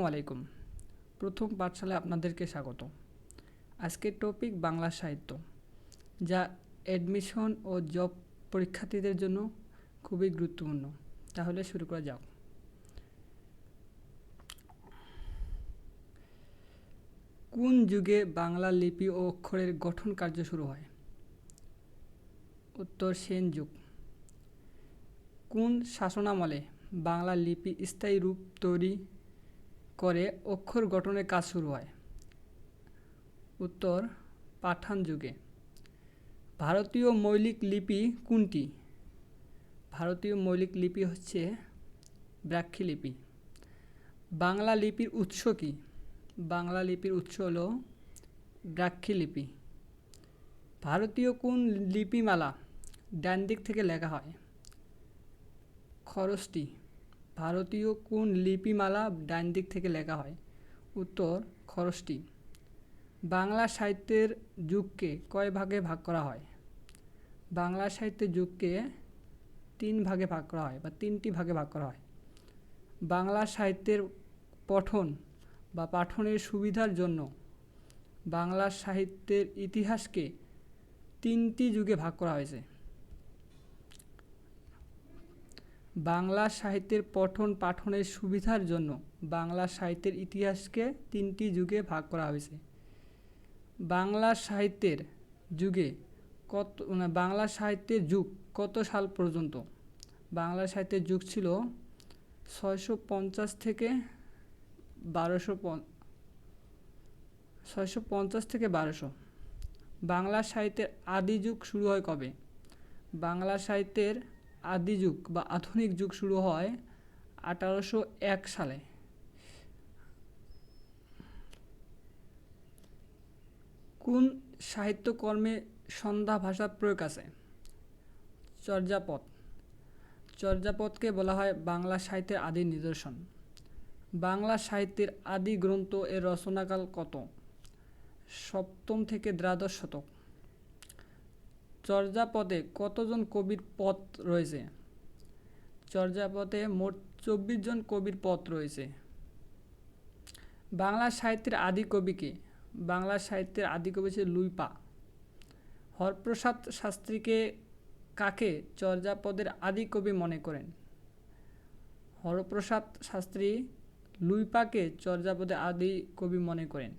আসসালামু আলাইকুম। প্রথম পাঠশালায় আপনাদেরকে স্বাগত। আজকের টপিক বাংলা সাহিত্য, যা অ্যাডমিশন ও জব পরীক্ষার্থীদের জন্য খুবই গুরুত্বপূর্ণ। তাহলে শুরু করা যাক। কোন যুগে বাংলা লিপি ও অক্ষরের গঠন কার্য শুরু হয়? উত্তর সেন যুগ। কোন শাসনামলে বাংলা লিপি স্থায়ী রূপ তৈরি করে অক্ষর গঠনের কাজ শুরু হয়? উত্তর পাঠান যুগে। ভারতীয় মৌলিক লিপি কোনটি? ভারতীয় মৌলিক লিপি হচ্ছে ব্রাহ্মী লিপি। বাংলা লিপির উৎস কি? বাংলা লিপির উৎস হল ব্রাহ্মী লিপি। ভারতীয় কোন লিপিমালা ডান দিক থেকে লেখা হয়? খরচটি। ভারতীয় কোন লিপিমালা ডান দিক থেকে লেখা হয়? উত্তর খরচটি। বাংলা সাহিত্যের যুগকে কয় ভাগে ভাগ করা হয়? বাংলা সাহিত্যের যুগকে তিন ভাগে ভাগ করা হয় বা তিনটি ভাগে ভাগ করা হয়। বাংলা সাহিত্যের পঠন বা পাঠনের সুবিধার জন্য বাংলা সাহিত্যের ইতিহাসকে তিনটি যুগে ভাগ করা হয়েছে। বাংলা সাহিত্যের পঠন পাঠনের সুবিধার জন্য বাংলা সাহিত্যের ইতিহাসকে তিনটি যুগে ভাগ করা হয়েছে। বাংলা সাহিত্যের যুগে বাংলা সাহিত্যের যুগ কত সাল পর্যন্ত? বাংলা সাহিত্যের যুগ ছিল 650 থেকে 1200। বাংলা সাহিত্যের আদি যুগ শুরু হয় কবে? বাংলা সাহিত্যের আদি যুগ বা আধুনিক যুগ শুরু হয় 1801 সালে। কোন সাহিত্যকর্মে সন্ধ্যা ভাষার প্রয়োগ আছে? চর্যাপদ। চর্যাপদকে বলা হয় বাংলা সাহিত্যের আদি নিদর্শন। বাংলা সাহিত্যের আদি গ্রন্থ এর রচনাকাল কত? 7ম থেকে দ্বাদশ শতক। চর্যাপদে কতজন কবির পদ রয়েছে? চর্যাপদে মোট 24 জন কবির পদ রয়েছে। বাংলা সাহিত্যের আদি কবি কে? বাংলা সাহিত্যের আদি কবি ছিল লুইপা। হরপ্রসাদ শাস্ত্রীকে কাকে চর্যাপদের আদি কবি মনে করেন? হরপ্রসাদ শাস্ত্রী লুইপাকে চর্যাপদের আদি কবি মনে করেন।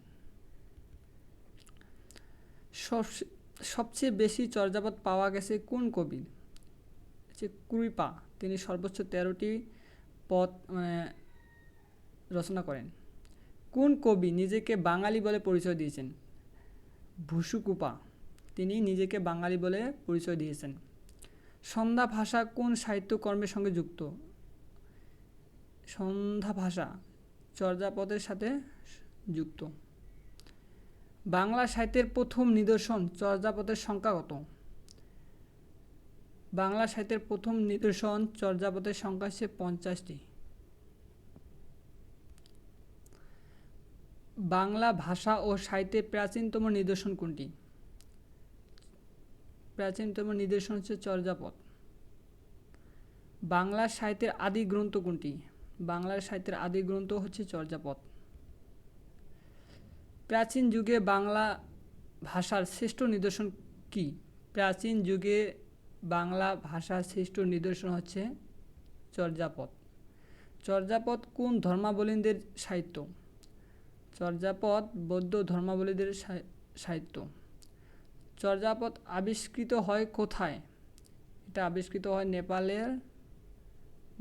সবচেয়ে বেশি চর্যাপদ পাওয়া গেছে কোন কবির? কৃপা। তিনি সর্বোচ্চ 13টি পদ রচনা করেন। কোন কবি নিজেকে বাঙালি বলে পরিচয় দিয়েছেন? ভুসুকুপা। তিনি নিজেকে বাঙালি বলে পরিচয় দিয়েছেন। সন্ধ্যা ভাষা কোন সাহিত্যকর্মের সঙ্গে যুক্ত? সন্ধ্যা ভাষা চর্যাপদের সাথে যুক্ত। বাংলা সাহিত্যের প্রথম নিদর্শন চর্যাপদের সংখ্যা কত? বাংলা সাহিত্যের প্রথম নিদর্শন চর্যাপদের সংখ্যা হচ্ছে 50টি। বাংলা ভাষা ও সাহিত্যের প্রাচীনতম নিদর্শন কোনটি? প্রাচীনতম নিদর্শন হচ্ছে চর্যাপদ। বাংলা সাহিত্যের আদি গ্রন্থ কোনটি? বাংলা সাহিত্যের আদি গ্রন্থ হচ্ছে চর্যাপদ। প্রাচীন যুগে বাংলা ভাষার শ্রেষ্ঠ নিদর্শন কি? প্রাচীন যুগে বাংলা ভাষার শ্রেষ্ঠ নিদর্শন হচ্ছে চর্যাপদ। চর্যাপদ কোন ধর্মাবলম্বীদের সাহিত্য? চর্যাপদ বৌদ্ধ ধর্মাবলম্বীদের সাহিত্য। চর্যাপদ আবিষ্কৃত হয় কোথায়? এটা আবিষ্কৃত হয়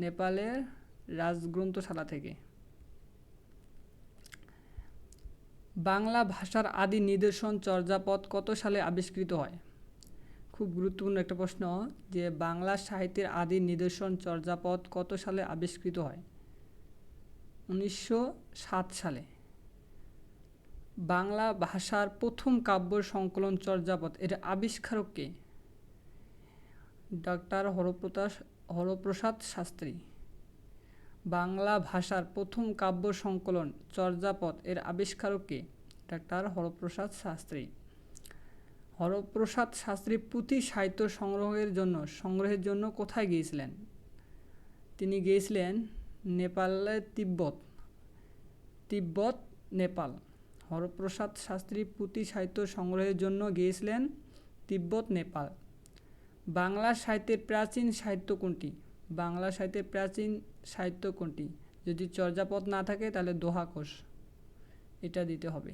নেপালের রাজগ্রন্থশালা থেকে। বাংলা ভাষার আদি নিদর্শন চর্যাপদ কত সালে আবিষ্কৃত হয়? খুব গুরুত্বপূর্ণ একটা প্রশ্ন যে বাংলা সাহিত্যের আদি নিদর্শন চর্যাপদ কত সালে আবিষ্কৃত হয়? 1907 সালে। বাংলা ভাষার প্রথম কাব্য সংকলন চর্যাপদ, এর আবিষ্কারক কে? ডক্টর হরপ্রসাদ শাস্ত্রী। বাংলা ভাষার প্রথম কাব্য সংকলন চর্যাপদ, এর আবিষ্কারক কে? ডক্টর হরপ্রসাদ শাস্ত্রী। হরপ্রসাদ শাস্ত্রী পুঁথি সাহিত্য সংগ্রহের জন্য কোথায় গিয়েছিলেন? তিনি গিয়েছিলেন নেপালে তিব্বত। তিব্বত, নেপাল। হরপ্রসাদ শাস্ত্রী পুঁথি সাহিত্য সংগ্রহের জন্য গিয়েছিলেন তিব্বত, নেপাল। বাংলা সাহিত্যের প্রাচীন সাহিত্য কোনটি? বাংলা সাহিত্যের প্রাচীন সাহিত্য কোনটি? যদি চর্যাপদ না থাকে তাহলে দোহা কোষ, এটা দিতে হবে।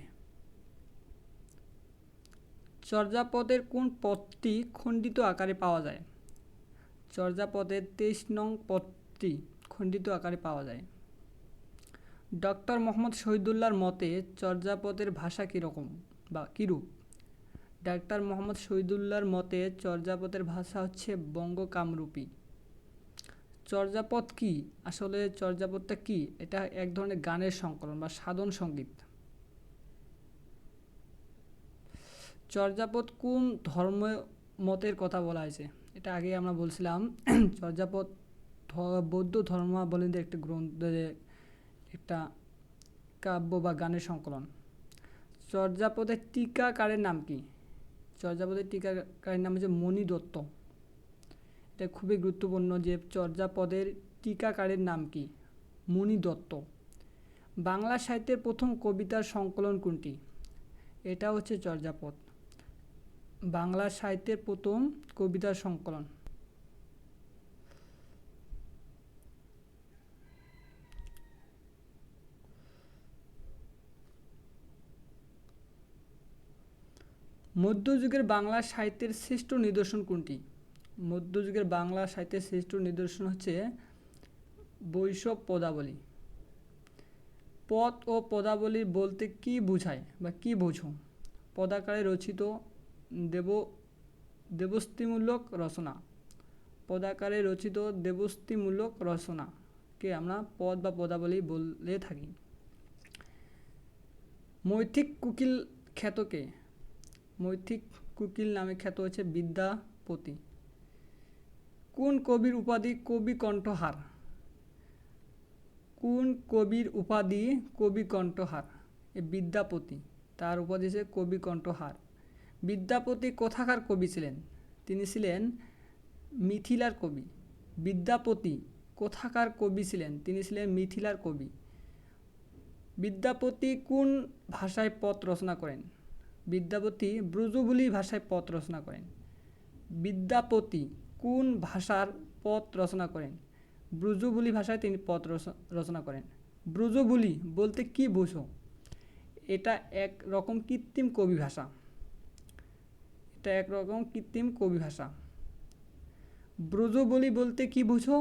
চর্যাপদের কোন পদটি খণ্ডিত আকারে পাওয়া যায়? চর্যাপদের 23 নং পদটি খণ্ডিত আকারে পাওয়া যায়। ডক্টর মোহাম্মদ শহীদুল্লাহর মতে চর্যাপদের ভাষা কীরকম বা কীরূপ? ডাক্তার মোহাম্মদ শহীদুল্লাহর মতে চর্যাপদের ভাষা হচ্ছে বঙ্গ কামরূপী। চর্যাপদ কি? আসলে চর্যাপদটা কি? এটা এক ধরনের গানের সংকলন বা সাধন সঙ্গীত। চর্যাপদ কোন ধর্ম মতের কথা বলা হয়েছে? এটা আগে আমরা বলছিলাম। চর্যাপদ বৌদ্ধ ধর্মাবলম্বীদের একটা গ্রন্থ, একটা কাব্য বা গানের সংকলন। চর্যাপদের টিকাকারের নাম কি? চর্যাপদের টিকাকারের নাম হচ্ছে মণি দত্ত। এটা খুবই গুরুত্বপূর্ণ যে চর্যাপদের টিকাকারের নাম কি? মণি দত্ত। বাংলা সাহিত্যের প্রথম কবিতার সংকলন কোনটি? এটা হচ্ছে চর্যাপদ। বাংলা সাহিত্যের প্রথম কবিতার সংকলন। মধ্যযুগের বাংলা সাহিত্যের শ্রেষ্ঠ নিদর্শন কোনটি? মধ্যযুগের বাংলা সাহিত্যের শ্রেষ্ঠ নিদর্শন হচ্ছে বৈষ্ণব পদাবলী। পদ ও পদাবলী বলতে কি বোঝায় বা কি বোঝো? পদাকারে রচিত দেবস্তিমূলক রচনা। পদাকারে রচিত দেবস্তিমূলক রচনাকে আমরা পদ বা পদাবলী বলে থাকি। মৈত্রিক কুকিল খ্যাতকে? মৈত্রিক কুকিল নামে খ্যাত হচ্ছে বিদ্যাপতি। কোন কবির উপাধি কবি কণ্ঠহার? কোন কবির উপাধি কবি কণ্ঠহার? বিদ্যাপতি, তার উপাধি হচ্ছে কবি কণ্ঠহার। বিদ্যাপতি কোথাকার কবি ছিলেন? তিনি ছিলেন মিথিলার কবি। বিদ্যাপতি কোথাকার কবি ছিলেন? তিনি ছিলেন মিথিলার কবি। বিদ্যাপতি কোন ভাষায় পদ রচনা করেন? বিদ্যাপতি ব্রজবুলি ভাষায় পদ রচনা করেন। বিদ্যাপতি কোন ভাষার পদ রচনা করেন? ব্রজবুলি ভাষায় তিনি পদ রচনা করেন। ব্রজবুলি বলতে কি বোঝো? এটা এক রকম কৃত্রিম কবি ভাষা। এটা এক রকম কৃত্রিম কবি ভাষা। ব্রজবুলি বলতে কি বুঝো?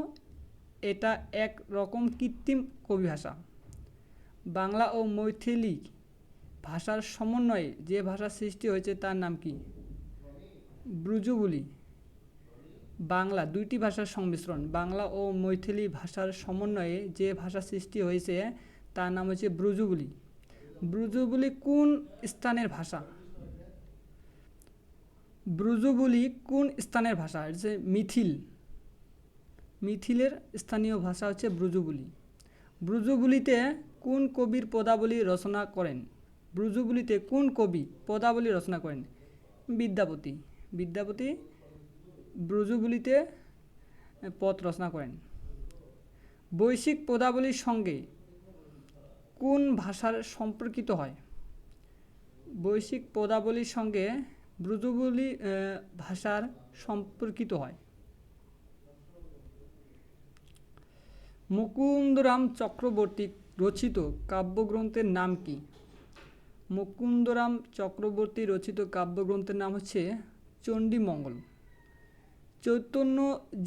এটা এক রকম কৃত্রিম কবি ভাষা। বাংলা ও মৈথিলি ভাষার সমন্বয়ে যে ভাষা সৃষ্টি হয়েছে তার নাম কি? ব্রজবুলি। বাংলা দুইটি ভাষার সংমিশ্রণ। বাংলা ও মৈথিলি ভাষার সমন্বয়ে যে ভাষা সৃষ্টি হয়েছে তার নাম হচ্ছে ব্রজবুলি। ব্রজবুলি কোন স্থানের ভাষা? ব্রজবুলি কোন স্থানের ভাষা? এটা হচ্ছে মিথিল। মিথিলের স্থানীয় ভাষা হচ্ছে ব্রজবুলি। ব্রজবুলিতে কোন কবির পদাবলী রচনা করেন? ব্রজবুলিতে কোন কবি পদাবলী রচনা করেন? বিদ্যাপতি। বিদ্যাপতি ব্রজবুলিতে পদ রচনা করেন। বৈশ্বিক পদাবলীর সঙ্গে কোন ভাষার সম্পর্কিত হয়? বৈশ্বিক পদাবলীর সঙ্গে ব্রজবুলি ভাষার সম্পর্কিত হয়। মুকুন্দরাম চক্রবর্তী রচিত কাব্যগ্রন্থের নাম কি? মুকুন্দরাম চক্রবর্তী রচিত কাব্যগ্রন্থের নাম হচ্ছে চণ্ডীমঙ্গল। চৈতন্য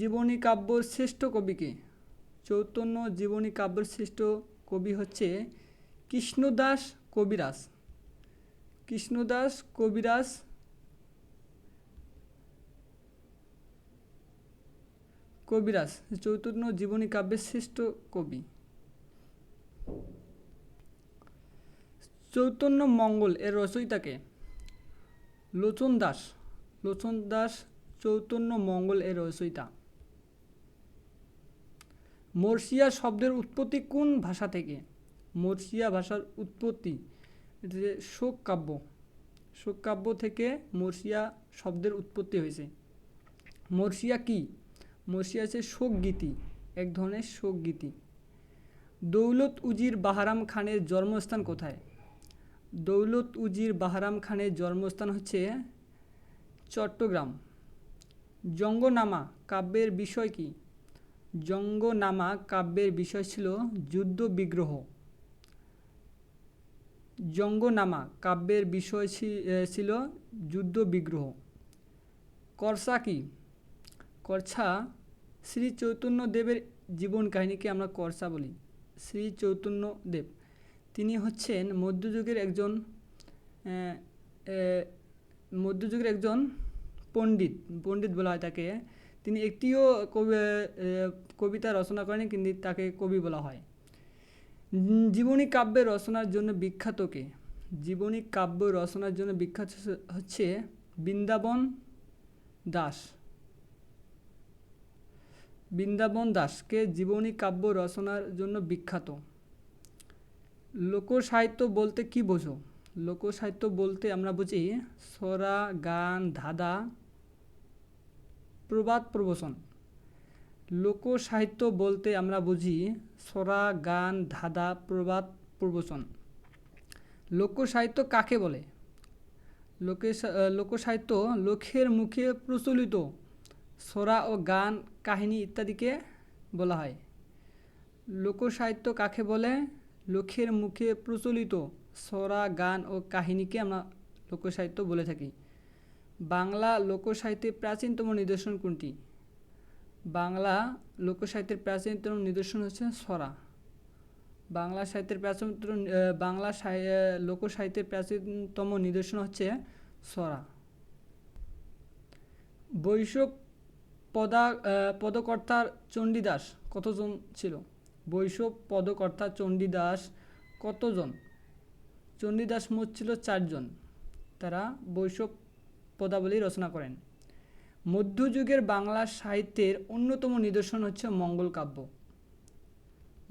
জীবনী কাব্যের শ্রেষ্ঠ কবি কে? চৈতন্য জীবনী কাব্যের শ্রেষ্ঠ কবি হচ্ছে কৃষ্ণদাস কবিরাজ। কৃষ্ণদাস কবিরাজ চৈতন্য জীবনী কাব্যের শ্রেষ্ঠ কবি। চৈতন্য মঙ্গল এর রচয়িতাকে? লোচন দাস। লোচন দাস চৈতন্য মঙ্গল এর রচয়িতা। মর্সিয়া শব্দের উৎপত্তি কোন ভাষা থেকে? মর্সিয়া ভাষার উৎপত্তি শোক কাব্য। শোক কাব্য থেকে মর্সিয়া শব্দের উৎপত্তি হয়েছে। মর্সিয়া কি? মর্সিয়া হচ্ছে শোক গীতি, এক ধরনের শোক গীতি। দৌলত উজির বাহারাম খানের জন্মস্থান কোথায়? দৌলত উজির বাহারাম খানের জন্মস্থান হচ্ছে চট্টগ্রাম। জঙ্গনামা কাব্যের বিষয় কি? জঙ্গনামা কাব্যের বিষয় ছিল যুদ্ধ বিগ্রহ। জঙ্গনামা কাব্যের বিষয় ছিল যুদ্ধ বিগ্রহ। কর্সা কি? কর্সা শ্রী চৈতন্যদেবের জীবন কাহিনীকে আমরা কর্সা বলি। শ্রী চৈতন্যদেব তিনি হচ্ছেন মধ্যযুগের একজন পণ্ডিত বলা হয় তাকে। তিনি একটিও কবিতা রচনা করেনি, কিন্তু তাকে কবি বলা হয়। জীবনী কাব্যের রচনার জন্য বিখ্যাত কে? জীবনী কাব্য রচনার জন্য বিখ্যাত হচ্ছে বৃন্দাবন দাস। বৃন্দাবন দাসকে জীবনী কাব্য রচনার জন্য বিখ্যাত। লোকসাহিত্য বলতে কি বোঝো? লোকসাহিত্য বলতে আমরা বুঝি ছড়া, গান, ধাঁধা, প্রবাদ প্রবচন। লোকসাহিত্য বলতে আমরা বুঝি ছড়া, গান, ধাঁধা, প্রবাদ প্রবচন। লোকসাহিত্য কাকে বলে? লোকসাহিত্য লোকের মুখে প্রচলিত ছড়া ও গান, কাহিনী ইত্যাদিকে বলা হয়। লোকসাহিত্য কাকে বলে? লোকের মুখে প্রচলিত ছড়া, গান ও কাহিনীকে আমরা লোকসাহিত্য বলে থাকি। বাংলা লোকসাহিত্যের প্রাচীনতম নিদর্শন কোনটি? বাংলা লোকসাহিত্যের প্রাচীনতম নিদর্শন হচ্ছে ছড়া। লোকসাহিত্যের প্রাচীনতম নিদর্শন হচ্ছে ছড়া। বৈষ্ণব পদকর্তার চণ্ডীদাস কতজন ছিল? বৈষ্ণব পদকর্তা চণ্ডীদাস কতজন? চণ্ডীদাস মোট ছিল 4 জন। তারা বৈষ্ণব পদাবলী রচনা করেন। মধ্যযুগের বাংলা সাহিত্যের অন্যতম নিদর্শন হচ্ছে মঙ্গল কাব্য।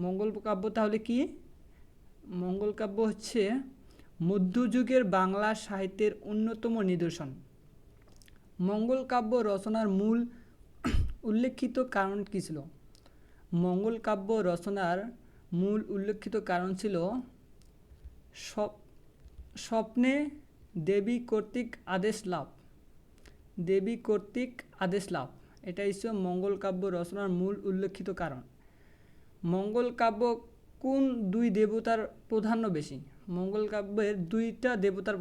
মঙ্গল কাব্য তাহলে কি? মঙ্গল কাব্য হচ্ছে মধ্যযুগের বাংলা সাহিত্যের অন্যতম নিদর্শন। মঙ্গল কাব্য রচনার মূল উল্লেখিত কারণ কী ছিল? মঙ্গল কাব্য রচনার মূল উল্লেখিত কারণ ছিল স্বপ্নে দেবী কর্তৃক আদেশ লাভ। দেবী কর্তৃক আদেশ লাভ এটাই ছিল মঙ্গল কাব্য রচনার মূল উল্লেখিত কারণ। মঙ্গল কাব্য কোন 2 দেবতার প্রাধান্য বেশি? মঙ্গল কাব্যের 2টা দেবতার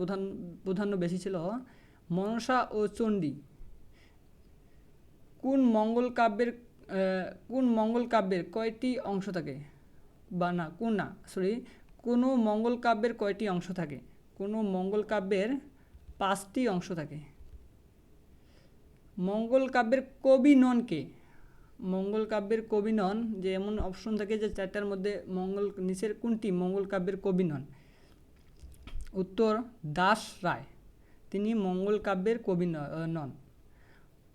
প্রাধান্য বেশি ছিল, মনসা ও চণ্ডী। কোন মঙ্গল কাব্যের কয়টি অংশ থাকে? কোন মঙ্গল কাব্যের কয়টি অংশ থাকে? কোন মঙ্গল কাব্যের 5টি অংশ থাকে। মঙ্গল কাব্যের কবি নন কে? মঙ্গল কাব্যের কবি নন, যে এমন অপশন থাকে যে 4টার মধ্যে নিচের কোনটি মঙ্গল কাব্যের কবি নন? উত্তর দাস রায়, তিনি মঙ্গল কাব্যের কবি নন।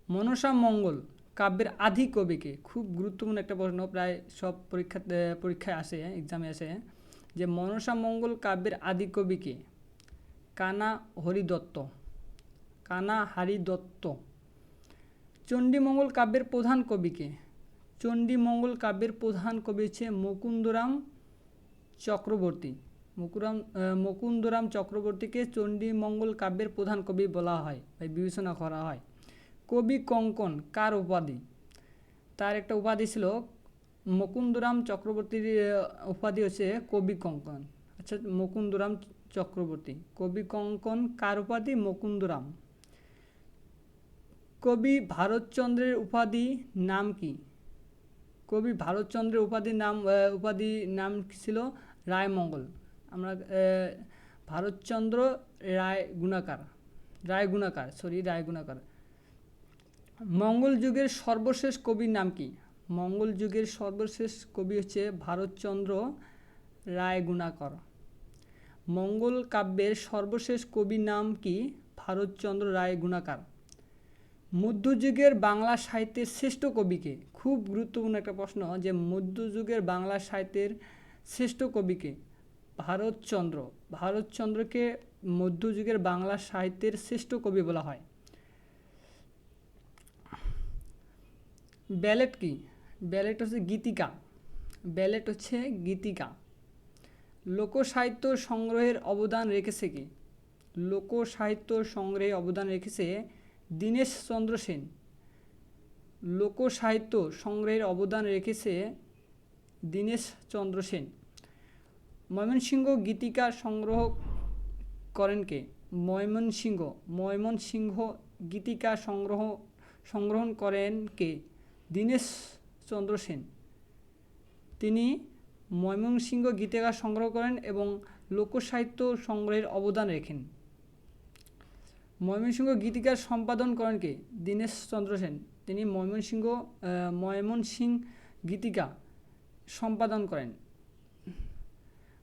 মনসা মঙ্গল কাব্যের আদি কবিকে? খুব গুরুত্বপূর্ণ একটা প্রশ্ন, প্রায় সব পরীক্ষায় আসে, এক্সামে আসে, যে মনসা মঙ্গল কাব্যের আদি কবিকে? কানা হারিদত্ত। চণ্ডীমঙ্গল কাব্যের প্রধান কবিকে? চণ্ডীমঙ্গল কাব্যের প্রধান কবি হচ্ছে মুকুন্দরাম চক্রবর্তী। মুকুন্দরাম চক্রবর্তীকে চণ্ডীমঙ্গল কাব্যের প্রধান কবি বলা হয় বা বিবেচনা করা হয়। কবি কঙ্কন কার উপাধি? তার একটা উপাধি ছিল, মুকুন্দরাম চক্রবর্তীর উপাধি হচ্ছে কবি কঙ্কন। আচ্ছা, মুকুন্দরাম চক্রবর্তী। কবি কঙ্কন কার উপাধি? মুকুন্দরাম। কবি ভারতচন্দ্রের উপাধি নাম কি? কবি ভারতচন্দ্রের উপাধি নাম ছিল রায়মঙ্গল। আমরা ভারতচন্দ্র রায়গুণাকার। মঙ্গল যুগের সর্বশেষ কবির নাম কি? মঙ্গল যুগের সর্বশেষ কবি হচ্ছে ভারতচন্দ্র রায়গুণাকর। মঙ্গল কাব্যের সর্বশেষ কবির নাম কি? ভারতচন্দ্র রায়গুণাকার। মধ্যযুগের বাংলা সাহিত্যের শ্রেষ্ঠ কবিকে? খুব গুরুত্বপূর্ণ একটা প্রশ্ন, যে মধ্যযুগের বাংলা সাহিত্যের শ্রেষ্ঠ কবিকে? ভারতচন্দ্রকে মধ্যযুগের বাংলা সাহিত্যের শ্রেষ্ঠ কবি বলা হয়। ব্যালেট কি? ব্যালেট হচ্ছে গীতিকা। ব্যালেট হচ্ছে গীতিকা। লোকসাহিত্য সংগ্রহের অবদান রেখেছে কি? লোকসাহিত্য সংগ্রহে অবদান রেখেছে দীনেশচন্দ্র সেন। লোকসাহিত্য সংগ্রহের অবদান রেখেছে দীনেশচন্দ্র সেন। ময়মনসিংহ গীতিকা সংগ্রহ করেন কে? ময়মনসিংহ গীতিকা সংগ্রহণ করেন কে? দীনেশচন্দ্র সেন। তিনি ময়মনসিংহ গীতিকা সংগ্রহ করেন এবং লোকসাহিত্য সংগ্রহের অবদান রাখেন। ময়মনসিংহ গীতিকা সম্পাদন করেন কে? দীনেশচন্দ্র সেন। তিনি ময়মনসিংহ গীতিকা সম্পাদন করেন।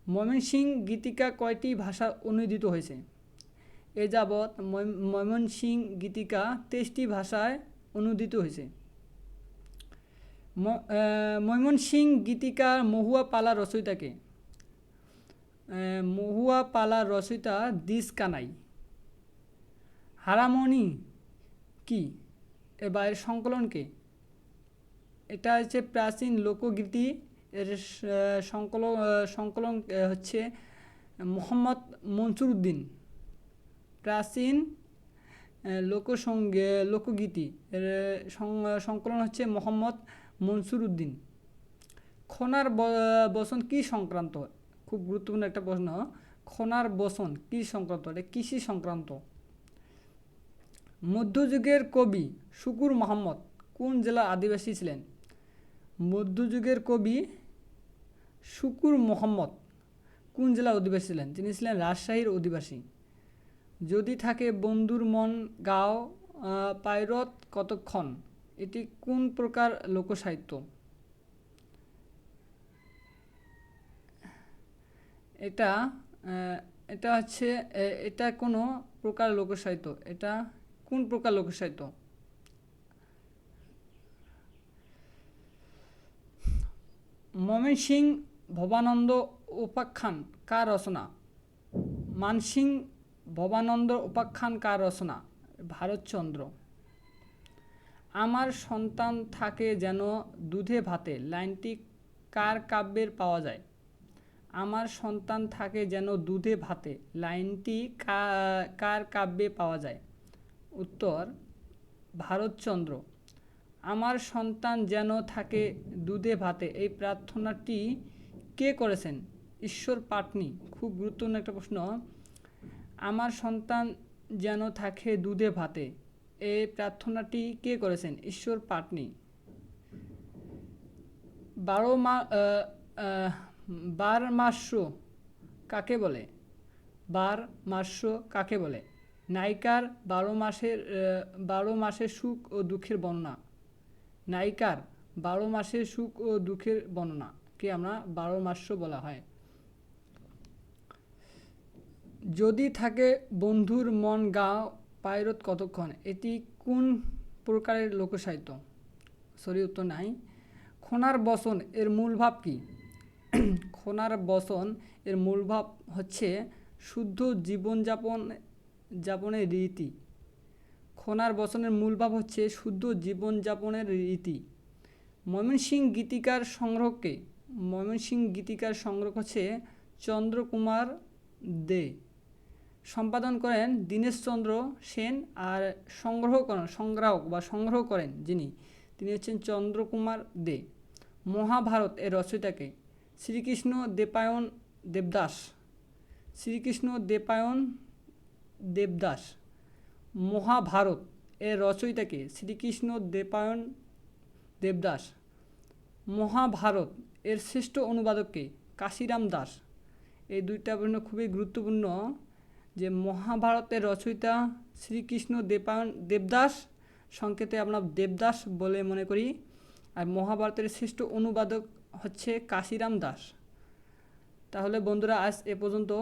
ময়মনসিংহ গীতিকা কয়টি ভাষা অনুদিত হয়েছে? এ যাবৎ ময়মনসিংহ গীতিকা 23টি ভাষায় অনুদিত হয়েছে। ময়মনসিংহ গীতিকার মহুয়া পালা রচয়িতাকে? মহুয়া পালার রচয়িতা দিস কানাই। হারামণি কি বা এর সংকলনকে? এটা হচ্ছে প্রাচীন লোকগীতি। এর সংকলন হচ্ছে মোহাম্মদ মনসুর উদ্দিন। প্রাচীন লোকগীতি এর সংকলন হচ্ছে মোহাম্মদ মনসুর উদ্দিন। খনার বসন কি সংক্রান্ত? খুব গুরুত্বপূর্ণ একটা প্রশ্ন। খনার বসন কি সংক্রান্ত? এটা কৃষি সংক্রান্ত। মধ্যযুগের কবি শুকুর মোহাম্মদ কোন জেলার আদিবাসী ছিলেন? মধ্যযুগের কবি শুকুর মোহাম্মদ কোন জেলার অধিবাসী ছিলেন? তিনি ছিলেন রাজশাহীর অধিবাসী। যদি থাকে বন্ধুর মন গাও পাইরত কতক্ষণ, এটি কোন প্রকার লোকসাহিত্য? এটা হচ্ছে এটা কোনো প্রকার লোকসাহিত্য। এটা কোন প্রকার লোকসাহিত্য? ময়মনসিংহ ভবানন্দ উপাখ্যান কার রচনা? মানসিংহ ভবানন্দ উপাখ্যান কার রচনা? ভারতচন্দ্র। আমার সন্তান থাকে যেন দুধে ভাতে লাইনটি কার কাব্যের পাওয়া যায়? আমার সন্তান থাকে যেন দুধে ভাতে লাইনটি কার কাব্যে পাওয়া যায়? উত্তর ভারতচন্দ্র। আমার সন্তান যেন থাকে দুধে ভাতে এই প্রার্থনাটি কে করেছেন? ঈশ্বর পাটনি। খুব গুরুত্বপূর্ণ একটা প্রশ্ন। আমার সন্তান যেন থাকে দুধে ভাতে এই প্রার্থনাটি কে করেছেন? ঈশ্বর পাটনি। বারমাস্য কাকে বলে? বারমাস্য কাকে বলে? নায়িকার 12 মাসের সুখ ও দুঃখের বর্ণনা। নায়িকার 12 মাসের সুখ ও দুঃখের বর্ণনা কে আমরা বারমাস্য বলা হয়। যদি থাকে বন্ধুর মন গাও পাইরত কতক্ষণ, এটি কোন প্রকারের লোকসাহিত্য? উত্তর নাই। খনার বসন এর মূল ভাব কি? খনার বসন এর মূল ভাব হচ্ছে শুদ্ধ জীবনযাপনের রীতি। খনার বসনের মূল ভাব হচ্ছে শুদ্ধ জীবনযাপনের রীতি। ময়মনসিংহ গীতিকার সংগ্রহকে? ময়মনসিংহ গীতিকার সংগ্রহ হচ্ছে চন্দ্রকুমার দে। সম্পাদন করেন দীনেশচন্দ্র সেন। আর সংগ্রহ করেন যিনি, তিনি হচ্ছেন চন্দ্রকুমার দে। মহাভারত এর রচয়িতাকে? শ্রীকৃষ্ণ দেপায়ন দেবদাস। শ্রীকৃষ্ণ দেপায়ন দেবদাস। মহাভারত এর রচয়িতাকে? শ্রীকৃষ্ণ দেপায়ন দেবদাস। মহাভারত এর শ্রেষ্ঠ অনুবাদককে? কাশিরাম দাস। এই দুইটা প্রশ্ন খুবই গুরুত্বপূর্ণ যে মহাভারতের রচয়িতা শ্রীকৃষ্ণ দেপায়ন দেবদাস, সংক্ষেপে আমরা দেবদাস বলে মনে করি। আর মহাভারতের শ্রেষ্ঠ অনুবাদক হচ্ছে কাশিরাম দাস। তাহলে বন্ধুরা আজ এ পর্যন্ত।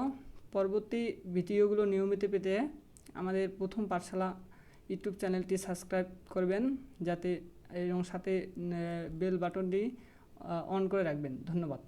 পরবর্তী ভিডিওগুলো নিয়মিত পেতে আমাদের প্রথম পাঠশালা ইউটিউব চ্যানেলটি সাবস্ক্রাইব করবেন, যাতে এবং সাথে বেল বাটনটি অন করে রাখবেন। ধন্যবাদ।